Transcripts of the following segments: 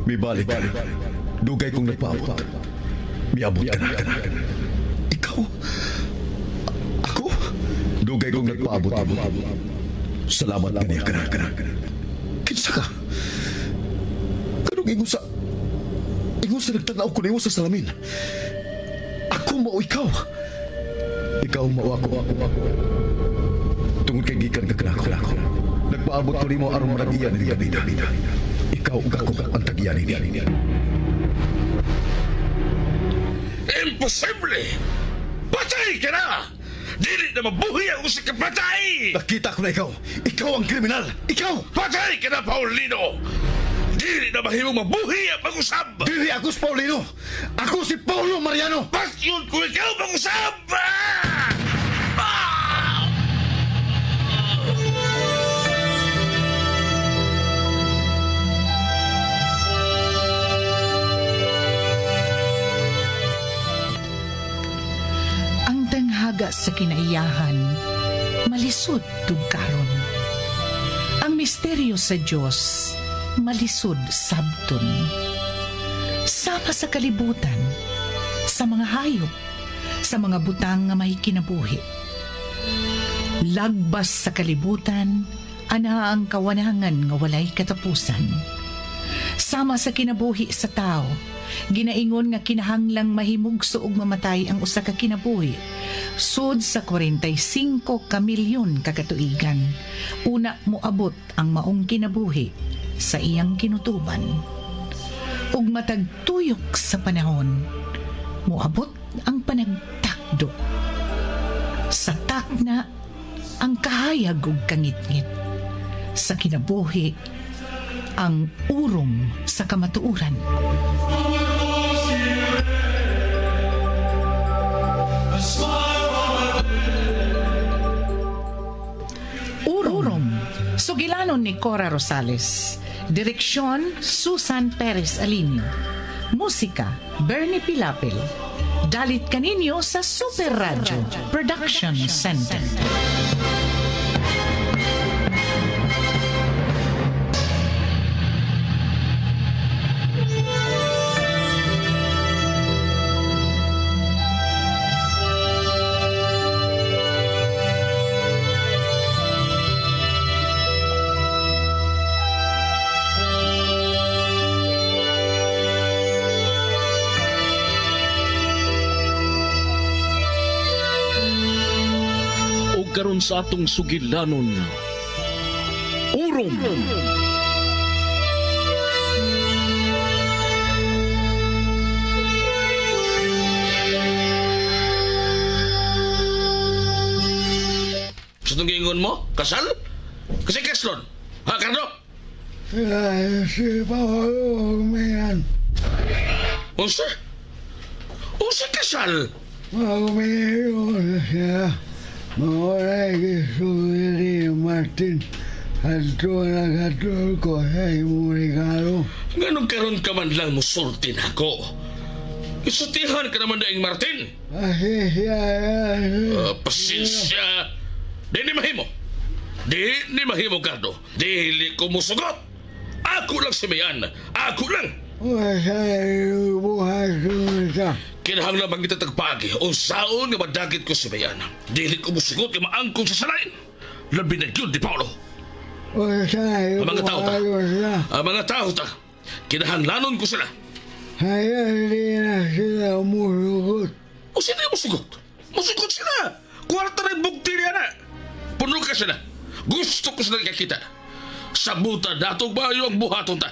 Mibalik. Dugay kong nagpaabot. Miabot ka na. Ikaw? Ako? Dugay kong nagpaabot. Salamat ka niya. Kinsa ka? Kanong ingon sa nagtanaw ko na sa salamin. Ako mao ikaw. Ikaw mao ako. Tungod kay gikan ka kanako. Nagpaabot ko nimo aron maragiyan ni Ganida. Ikaw ug ako ang tagyan ni. Imposible! Patay ka na! Dili na mabuhi ang usik ka patay! Nakita ko na ikaw. Ikaw ang kriminal. Ikaw! Patay ka na, Paulino! Dili na mahimong mabuhi ang pag-usab! Dili ako si Paulino. Ako si Paulo Mariano. Bakit ko ikaw pag-usab? Haga sa kinaiyahan, malisod tugkaron. Ang misteryo sa Diyos, malisod sabton. Sama sa kalibutan, sa mga hayop, sa mga butang nga may kinabuhi. Lagbas sa kalibutan, ana ang kawanangan nga walay katapusan. Sama sa kinabuhi sa tao, ginaingon nga kinahanglang mahimugso og mamatay ang usa ka kinabuhi sud sa 45 ka milyon ka katuigan. Una moabot ang maong kinabuhi sa iyang kinutuban. Ug matag tuyok sa panahon, moabot ang panagtakdo. Sa takna ang kahayag ug kangitngit. Sa kinabuhi ang urom sa kamatuuran. Urom, sugilanon ni Cora Rosales. Direksyon, Susan Perez Alinio. Musika, Bernie Pilapil. Dalit kaninyo sa Super Radio Production Center. Karon sa atong sugilanon, urom. Sa itong gingon mo, kasal? Kasi kaslon, ha, Cardo? Si Paolo Mayan. Unsa? Unsa kasal? Magumayon siya. Maulay kisuli Martin. Ato na katol ko sa imong regalo. Ganun karon ka man lang musultin ako. Isutihan ka naman daing Martin. Pasensya. Di ni mahimo, Cardo. Dili ko musugot. Ako lang si Mayan. Ako lang. Masay buhay sunta. Kinahanglan bang kita tagpagi o saon nga madagit ko si Mayan. Dili ko musugot nga maangkong sa salain. Labi na yun, Di Paolo. Masay Ang mga tao ta. Ang mga tao ta. Kinahanglanon ko sila. Hayaan di na sila musugot. O sila yung musugot? Musugot sila. Kwarta na yung bukti niya na. Puno ka sila. Gusto ko sila kakita. Sabuta datong bayo ang buhaton ta.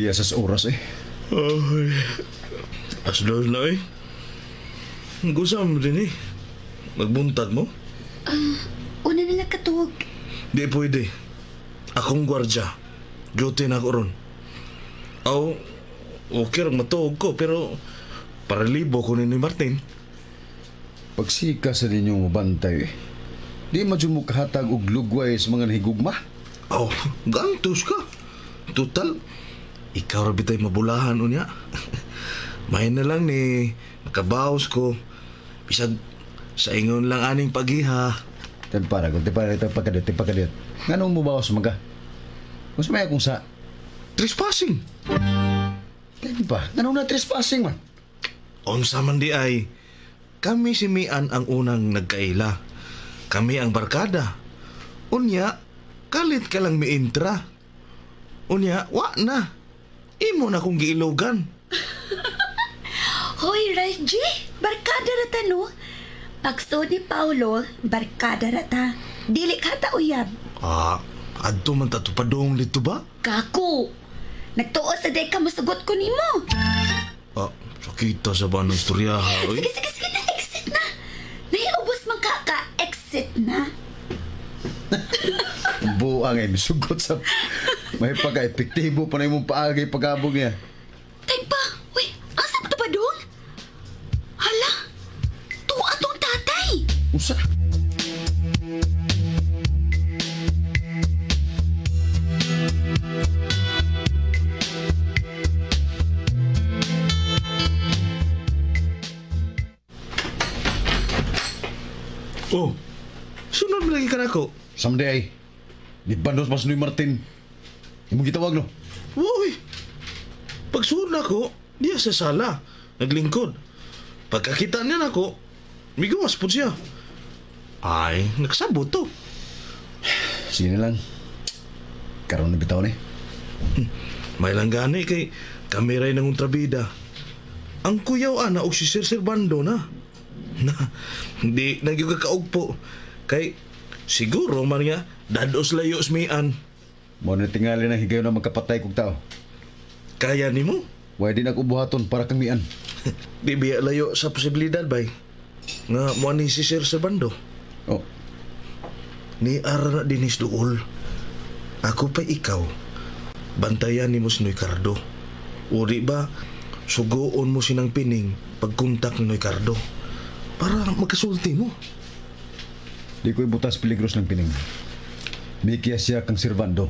Sa oras Ay, asdol na eh. Gusam din eh. Magbuntag mo? Una nila katuog. Di pwede. Akong gwardya. Duty na ako ron. Aw, okay rin matuog ko, pero para libo ko ni Martin. Pagsika sa ninyong mabantay, di madyo mo kahatag og lugway sa mga nahigugma. Aw, gantos ka. Total, ikaw rabitay mabulahan unya. May na lang ni makabaos ko. Bisag sa ingon lang aning pagiha. Tempara, kung tipakadit. Nga nung mubawas mga? Kung sa may akong sa... Trespassing. Kaya ba? Nga nung na trespassing man? Unsa man di ay, kami si Mian ang unang nagkaila. Kami ang barkada. Unya, kalit ka lang miintra. Unya, wa na. Imo na kong giilogan. Hoy, Reggie, barkada rata no? Pagso ni Paulo, barkada rata. Dili ka ta uyab. Adto man tatupadong dito ba? Kako, nagtuo sa day ka masugot ko nimo. Sakita sa ba ng istorya ha? Oy? Sige na, exit na. Naiubos man exit na. Buang ay misugot sa... May pagka-epektibo pa na yung paagay pagabog niya. Tay pa, uy, ang sakto ba dong? Hala, tuwa tong tatay. Usa? Oh, sunod mo lagi ka na ko. Someday, di bandos mas ni Martin. Yung gitawag no? Uy, pagsunod ako, diya sa sala, naglingkod. Pagkakita niya na ako, may gawas po siya. Ay, nagsabot to. Sige na lang. Karoon na bitaw ni. May lang gani kay kameray ng ultrabida. Ang kuyaw ana og si Sir Servando na. Hindi nagyuga kaugpo. Kay siguro man nga dados layo smian. Mo na tingali na higayon na magkapatay kong tao. Kaya nimo? Way din ako buhaton para kang mian. Di biya layo sa posibilidad bay. Nga mo ni si Sir Servando. Oh, Ni ara na dinis duol. Ako pa ikaw. Bantayan ni mo si Noy Cardo. Uri ba, sugoon mo sinang pining pagkontak ni Noy Cardo. Para magkasulti mo. di ko ibutas peligros ng pining. Mikiya siya kang Servando.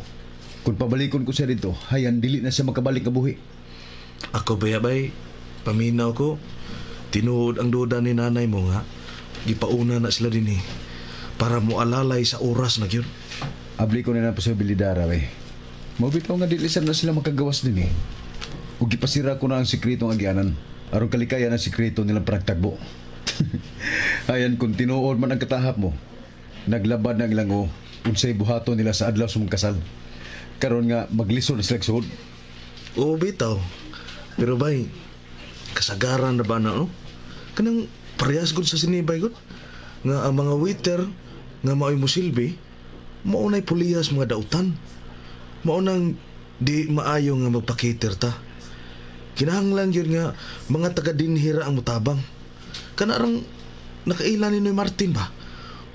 Kung pabalikon ko siya dito, hayan dili na siya makabalik ka buhi. Ako bayabay, paminaw ko. Tinuod ang duda ni nanay mo nga. Gipauna na sila din para mo alalay sa oras na yun. Abli ko na ng posibilidad, Aray. Mabitaw nga dilisan na sila makagawas din Ug gipasira ko na ang sikretong agyanan. Aron kalikayan ang sikreto nilang panagtagbo. Ayan, kung tinuod man ang katahap mo, naglabad na ilang unsay buhato nila sa adlaw sa mga kasal. Karon nga maglisod na sila suod. Oo, bitaw. Pero bay, kasagaran na ba na, no? Kanang parehas gud sa sinibay gud. Nga ang mga waiter, nga mao'y musilbi, maunay pulihas mga dautan. Maunang di maayo nga magpakiter ta. Kinahanglan yun nga mga taga-dinhira ang mutabang. Kanarang nakailan ni Noy Martin ba?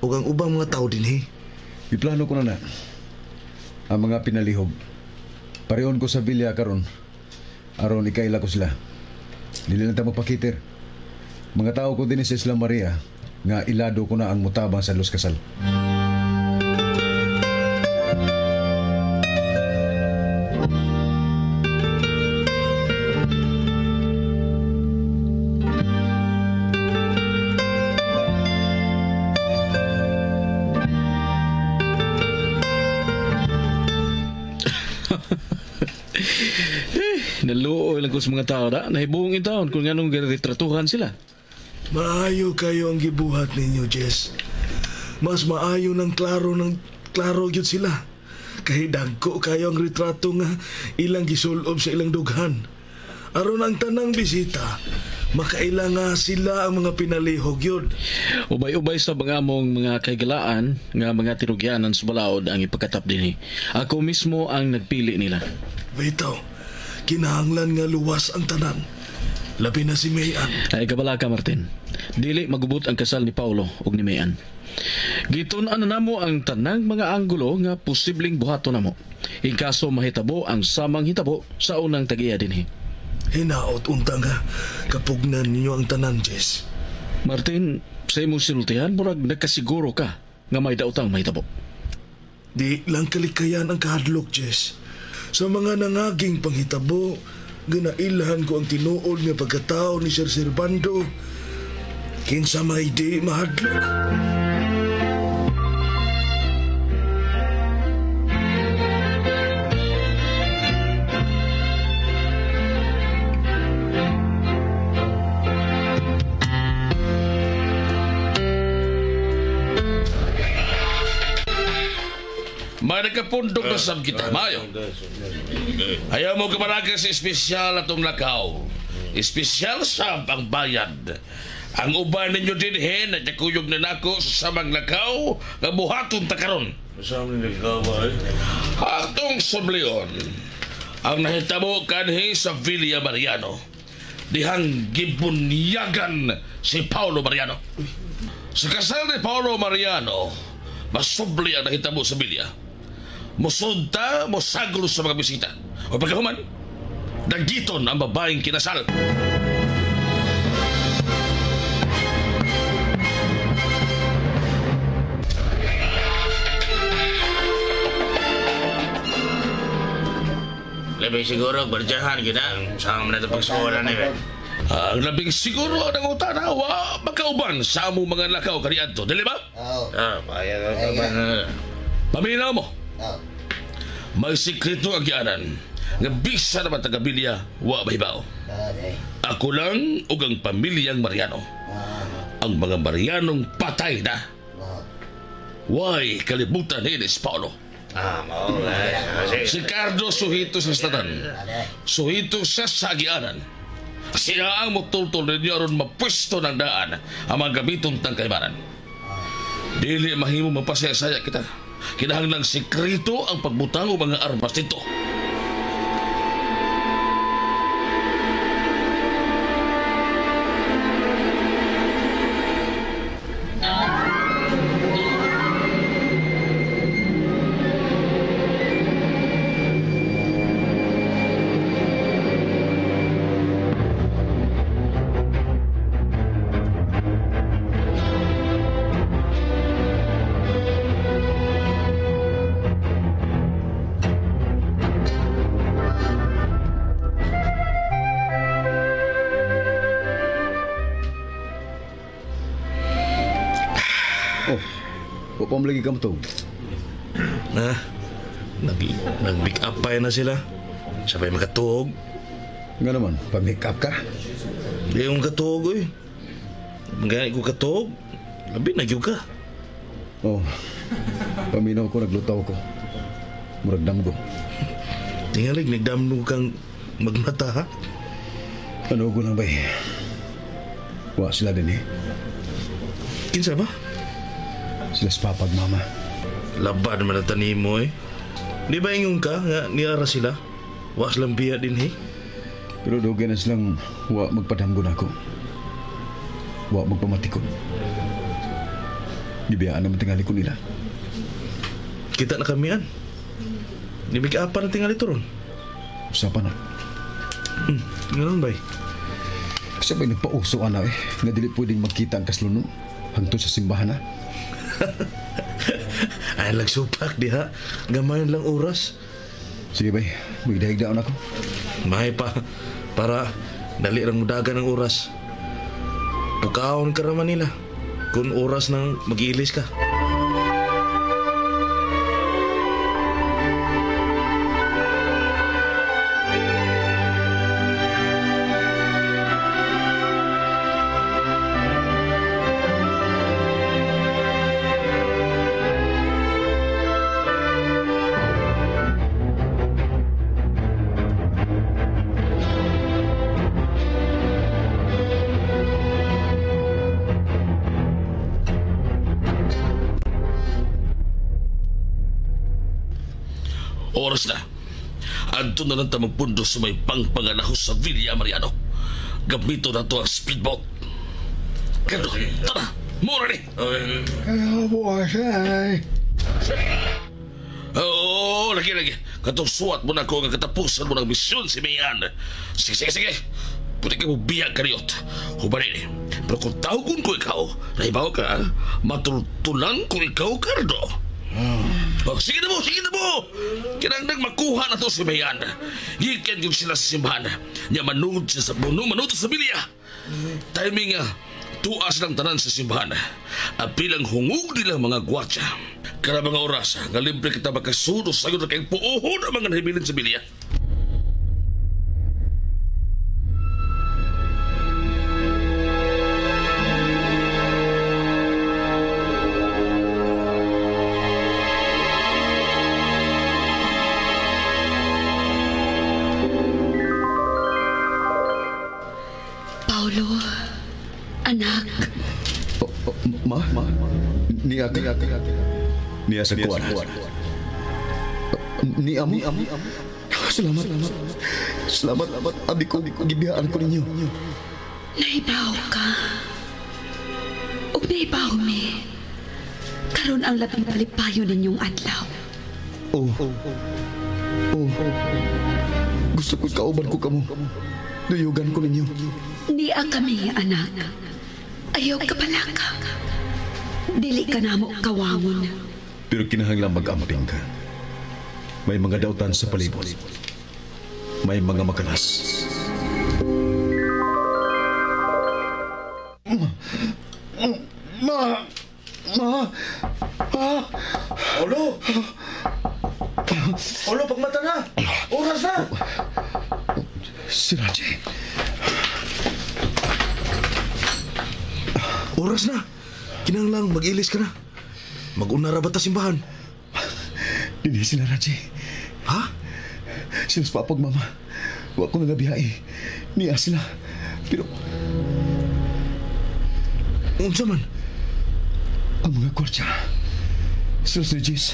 O ang ubang mga tao dinhi. Iplano ko na ang mga pinalihog. Pareon ko sa bilya karon. Aron ikaila ko sila. Dili lang ta magpakiter. Mga tao ko din sa Isla Maria nga ilado ko na ang mutabang sa Los Casal. Naluoy lang ko sa mga tao na nahibuong itaon kung anong retratuhan sila. Maayo kayo ang gibuhat ninyo, Jess. Mas maayo ng klaro yun sila. Kahit dagko kayo ang retrato nga ilang gisulob sa ilang dughan. Aron ang tanang bisita, makaila nga sila ang mga pinalihog yun. Ubay-ubay sa mga mong mga kaigalaan nga mga tinugyanan sa balaod ang ipagkatap din. Ako mismo ang nagpili nila. Bitaw, kinahanglan nga luwas ang tanan. Labi na si Mayan. Ay kabala ka, Martin. Dili magubot ang kasal ni Paulo ug ni Mayan. Gitun-an na namo ang tanang mga anggulo nga posibleng buhaton namo. In kaso mahitabo ang samang hitabo sa unang tag-iya dinhi. Hinaot unta nga kapugnan ninyo ang tanan, Jess. Martin, sa imong sinultihan, murag nagkasiguro ka nga may daotang mahitabo. Di lang kalikayan ang kahadlok, Jess. Sa mga nangaging panghitabo, ginailahan ko ang tinuod nga pagkatao ni Sir Servando. Kinsa may di mahadlok. May nagkapundok na sab kita, mayo. Ayaw mo kamaraga sa espesyal atong lakaw. Espesyal sab ang bayad. Ang uban ninyo din hen at nakuyog na nako sa samang lakaw nga buhaton ta karon. Masama ni nagkawa Atong sublion, ang nahitabo kanhi sa Villa Mariano. Dihang gibunyagan si Paulo Mariano. Sa kasal ni Paulo Mariano, masubli ang nahitabo sa Villa. Musudta, musaglo sa mga bisita. O pagkahuman, nagiton ang babaeng kinasal. Lebih siguro berjahan kita sama mendapat pagsuoran ni. Ang labing siguro ang utanawa makauban sa among mga lakaw kaniadto, dili ba? Payah ka ba na? Paminaw mo. May sikreto ang gianan nga bisa naman taga-bilya wa mahibaw. Ako lang ug ang pamilyang Mariano. Ang mga Marianong patay na. Why kalibutan ni Paulo? Mau lah. Si Cardo suhito sa estatan. Suhito sa sagianan. Siya ang mutultol ninyo aron mapwesto ng daan ang mga gamitong tangkaybanan. Dili mahimo mapasaya-saya kita. Kinahanglang sikreto ang pagbutang o mga armas dito. Wa pa lagi kam to. Nag-pick up pa na sila. Sabay makatuog. Nga naman, pa-make up ka. Di yung katuog, oy. Mga ko katuog. Labi, nagyog ka. Oh, paminaw ko, naglutaw ko. Murag damgo. Tingalig, nagdamno kang magmata, ha? Ano ko lang ba eh? Wa sila din eh. Kinsa ba? Sila sa papag mama. Laban man ang tanim mo, eh. Di ba ingong ka nga niara sila? Wa silang biya din, eh. Pero dugay na silang wa magpadamgon ako. Wa magpamatikon. Gibiyaan naman tingali ko nila. Kita na kami, an. Di may kaapan ang tingali to ron. Usapan na. Ngayon ba, eh? Kasi ba'y nagpauso ana eh. Nga dili pwedeng magkita ang kasluno. Hangtod sa simbahan na. Ay, lagsupak di ha. Gamayan lang oras. Sige ba'y, magdahigdaon ako. Mahay pa. Para dali lang mudagan ang oras. Pukaon ka naman nila. Kung oras nang mag-iilis ka. Oras na. Adto na lang ta magpundo sa may pangpanganahos sa Villa Mariano. Gamito na to ang speedboat. Kano, tara, mura ni. Ano buwasan? Oo, lagi. Katong suwat mo na ko ang katapusan mo ng misyon si Mayan. Sige. Pwede ka mo biyag kariyot. Hubari ni. Pero kung tawgon ko ikaw, naibaw ka, matultulan ko ikaw, Cardo. Oh, sige na mo. Kinangdang makuha na to si Mayan. Gikan yung sila sa simbahan. Niya manood siya sa buno, manood sa bilya. Timing tuas ng tanan sa simbahan. Apilang hungog nila mga gwardya. Kaya mga oras, nga libre kita makasunos sa na kayong puuhon ang mga nahibilin sa bilya. Paulo, anak, Ma? Niya sa kuwan. Ni Amo. Salamat. Abi ko, gibiyaan ko ninyo. naibaw ka. O naibaw mi. Karon ang labing palipayo ninyong adlaw. Oh. Gusto ko kauban ko kamo. Duyugan ko ninyo. Niya kami, anak. Ayaw ka pala ka. Dili ka na mo kawangon. Pero kinahanglan mag-amping ka. May mga dautan sa palibot. May mga makalas. Ma! Olo, pagmata na! Oras na! Si Raji. Oras na! Kinahanglan mag-ilis ka na. Mag-unara ba ta simbahan? Dili sila, Raji. Ha? Sila sa papag, mama. Huwag ko nagabiyai. Niya sila. Pero Unsa man? ang mga kwartya, sila sa Jis.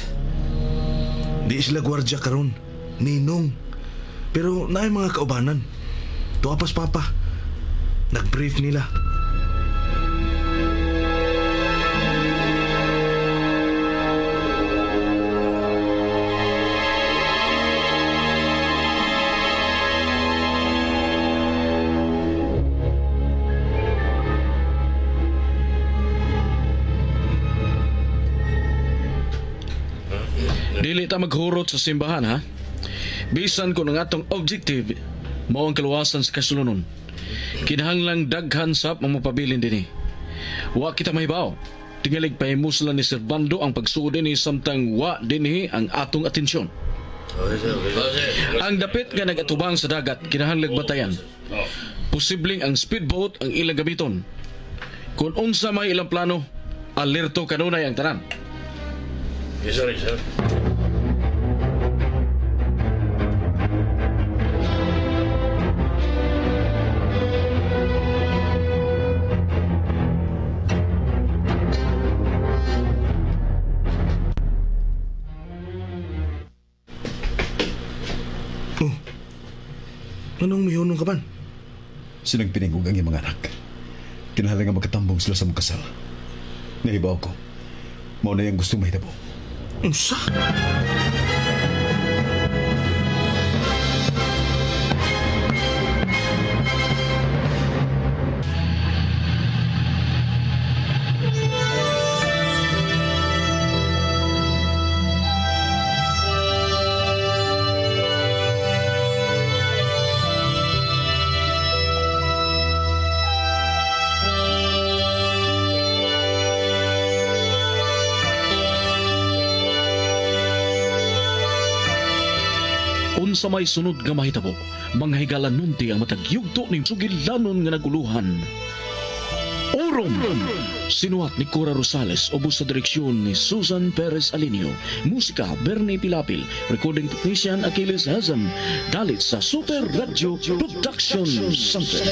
Di sila gwardya karon, ninong. Pero naay mga kaubanan. Tuapas papa. Nag-brief nila. Dili ta maghurot sa simbahan, ha? Bisan kung ang atong objective mao ang kaluwasan sa kasulunon. Kinahanglang daghan sap mamupabilin dinhi. Wa kita mahibaw. Tingalig pahimuslan ni Servando ang pagsuod ni samtang wa dinhi ang atong atensyon. Ang dapit nga nagatubang sa dagat kinahanglang batayan. Posibleng ang speedboat ang ilang gamiton. Kung unsa may ilang plano, alerto kanunay ang tanan. Yes, sir. Anong mihunong ka man? Silang piningog ang iyong mga anak. Kinahanglan nga magkatambong sila sa mga kasal. Nahibaw ko. Mao na yung gusto mahitabo. Unsa? Unsa may sunod nga mahitabo, manghigalan nunti ang matagyugto ning sugilanon nga naguluhan. Orom! Sinuwat ni Cora Rosales ubos sa direksyon ni Susan Perez Alinio. Musika Bernie Pilapil. Recording technician Achilles Hazan. Dalit sa Super Radio Production Center.